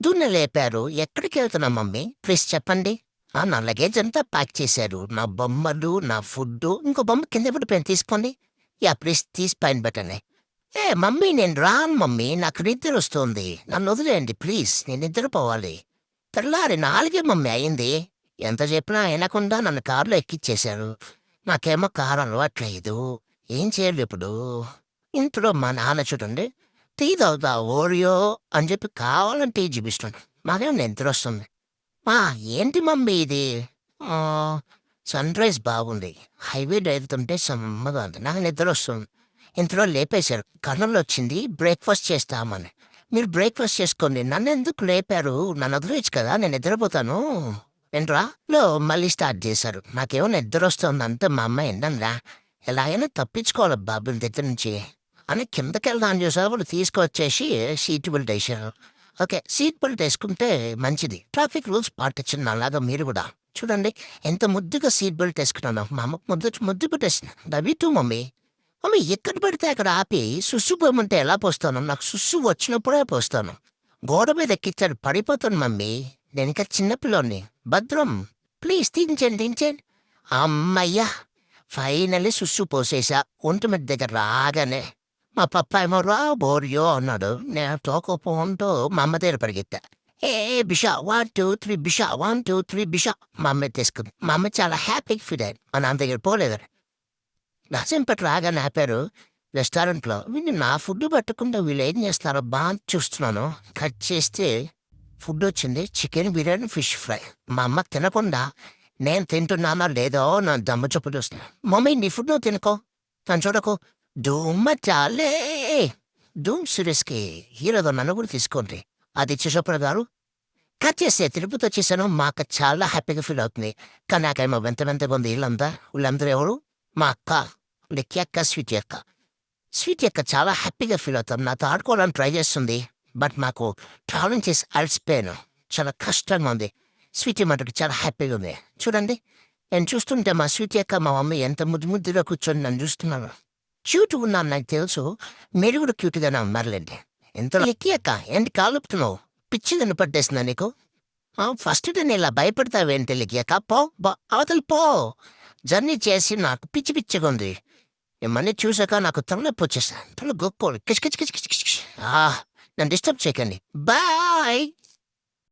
పొద్దున్నే లేపారు. ఎక్కడికెళ్తున్నాం mummy? Please చెప్పండి. నా లగేజ్ అంతా ప్యాక్ చేశారు. నా బొమ్మలు, నా ఫుడ్డు, ఇంకో బొమ్మ కింద పడిపోయింది తీసుకోండి. ప్లీజ్ తీసి పైన పెట్టండి. మమ్మీ నేను రాను మమ్మీ. నాకు నిద్రొస్తోంది. నన్నొదిలేయండి ప్లీజ్. నేను నిద్రపోవాలి. తెల్లారి 4 మమ్మీ అయింది. ఎంత చెప్పినా వినకుండా నన్ను కారులో ఎక్కిచ్చేశారు. నాకేమో కారు అలవాట్లేదు. ఏం చేయాలి ఇప్పుడు? ఇంట్లో మా నాన్న చూడండి, టీ తాగుతా ఓరియో అని చెప్పి కావాలని టీ చూపిస్తున్నాడు. మాకేమో నిద్రొస్తుంది. ఏంటి మమ్మీ ఇది? సన్‌రైజ్ బాగుంది. హైవే వెళ్తుంటే సమ్మగా ఉంది. నాకు నిద్రొస్తుంది. ఇంతలో లేపేశారు. కర్నూలొచ్చింది బ్రేక్‌ఫాస్ట్ చేస్తామని. మీరు బ్రేక్‌ఫాస్ట్ చేసుకోండి. నన్నెందుకు లేపారు? నన్నొదిలేయొచ్చు కదా! నేను నిద్రపోతాను. వినరా? మళ్ళీ స్టార్ట్ చేశారు. నాకేమో నిద్రొస్తోంది అంతే మా అమ్మ వినడంలా. ఎలాగైనా తప్పించుకోవాలి బాబుని దగ్గర నుంచి అని కిందకెళ్దామని చూసేటప్పుడు తీసుకొచ్చేసి సీట్ బెల్ట్ ఏశారు. ఓకే. సీట్ బెల్ట్ ఏసుకుంటే మంచిది. ట్రాఫిక్ రూల్స్ పాటించండి నాలాగా మీరు గూడా. చూడండి ఎంత ముద్దుగా సీట్ బెల్ట్ ఏసుకున్నానో. మా అమ్మకు ముద్దు పెట్టేసింది. Love you two mummy. Mummy ఎక్కడ పడితే అక్కడ ఆపి సుస్సు పోయమంటే ఎలా పోస్తాను? నాకు సుస్సు వచ్చినప్పుడే పోస్తాను. గోడ మీద ఎక్కిచ్చాడు పడిపోతాను మమ్మీ. నేనింకా చిన్న పిల్లోడిని. భద్రం. ప్లీజ్ దించండి. అమ్మయ్యా! ఫైనల్లీ సుస్సు పోసేశా. ఒంటిమిట్ట దగ్గర రాగానే మా పప్పేమో రా బోరియో అన్నాడు. నేను తోకపోంటూ మా అమ్మ దగ్గర పరిగెత్తా. బిషా 1, 2, 3 బిషా 1, 2, 3 బిషా. మా అమ్మ తీసుకుంది. మా అమ్మ చాలా హ్యాపీగా ఫీల్ అయ్యింది. మా నాన్న దగ్గర పోలేదు. నరసింపేట రాగానే ఆపారు రెస్టారెంట్‌లో. వీళ్ళు నా ఫుడ్ పెట్టకుండా వీళ్ళేం చేస్తారో అని చూస్తున్నాను. కట్ చేస్తే ఫుడ్డొచ్చింది. Chicken biryani, fish fry. మా అమ్మ తినకుండా నేను తింటున్నానో లేదో నా దమ్ము చూపు చూస్తున్నా. మమ్మీ నీ ఫుడ్ నువ్వు తినుకో. నన్ను చూడకు. ధూమ్ మచాలే. ధూమ్ సీరీస్‌కి హీరోగా నన్ను కూడా తీసుకోండి. ఆదిత్య చోప్రా గారు. కట్ చేస్తే తిరుపతి వచ్చేసాను. మా అక్క చాలా హ్యాపీగా ఫీల్ అవుతుంది. కానీ నాకేమో వింతగా ఉంది ఇల్లంతా. వీళ్ళందరూ ఎవరు? మా అక్క. లక్కీ అక్క, స్వీటీ అక్క. స్వీటీ అక్క చాలా హ్యాపీగా ఫీల్ అవుతారు. నాతో ఆడుకోవడానికి ట్రై చేస్తుంది. బట్ నాకు ట్రావెలింగ్ చేసి అలసిపోయాను. చాలా కష్టంగా ఉంది. స్వీటీ మటుకు చాలా హ్యాపీగా ఉంది. చూడండి నేను చూస్తుంటే మా స్వీటీ అక్క, మా మమ్మీ ఎంత ముద్దుగా కూర్చొని నన్ను చూస్తున్నారు. క్యూట్‌గా ఉన్నాను నాకు తెలుసు. మీరు కూడా క్యూట్‌గానే ఉన్నారులెండి. ఇంతలో లక్కీ అక్క ఏంటి కాలుపుతున్నావు? పిచ్చి కన్ను పట్టేసిందా నీకు? ఫస్ట్ నేను ఇలా భయపడతావేంటి లక్కీ అక్క? పో అవతల పో. జర్నీ చేసి నాకు పిచ్చిగా ఉంది. ఇవన్నీ చూసాక నాకు తలనొప్పి వచ్చేసా. తల గొక్కోలు కిచ్ కిచ్ కిచ్ కిచ్ కిచ్. నన్ను డిస్టర్బ్ చేయకండి. బాయ్.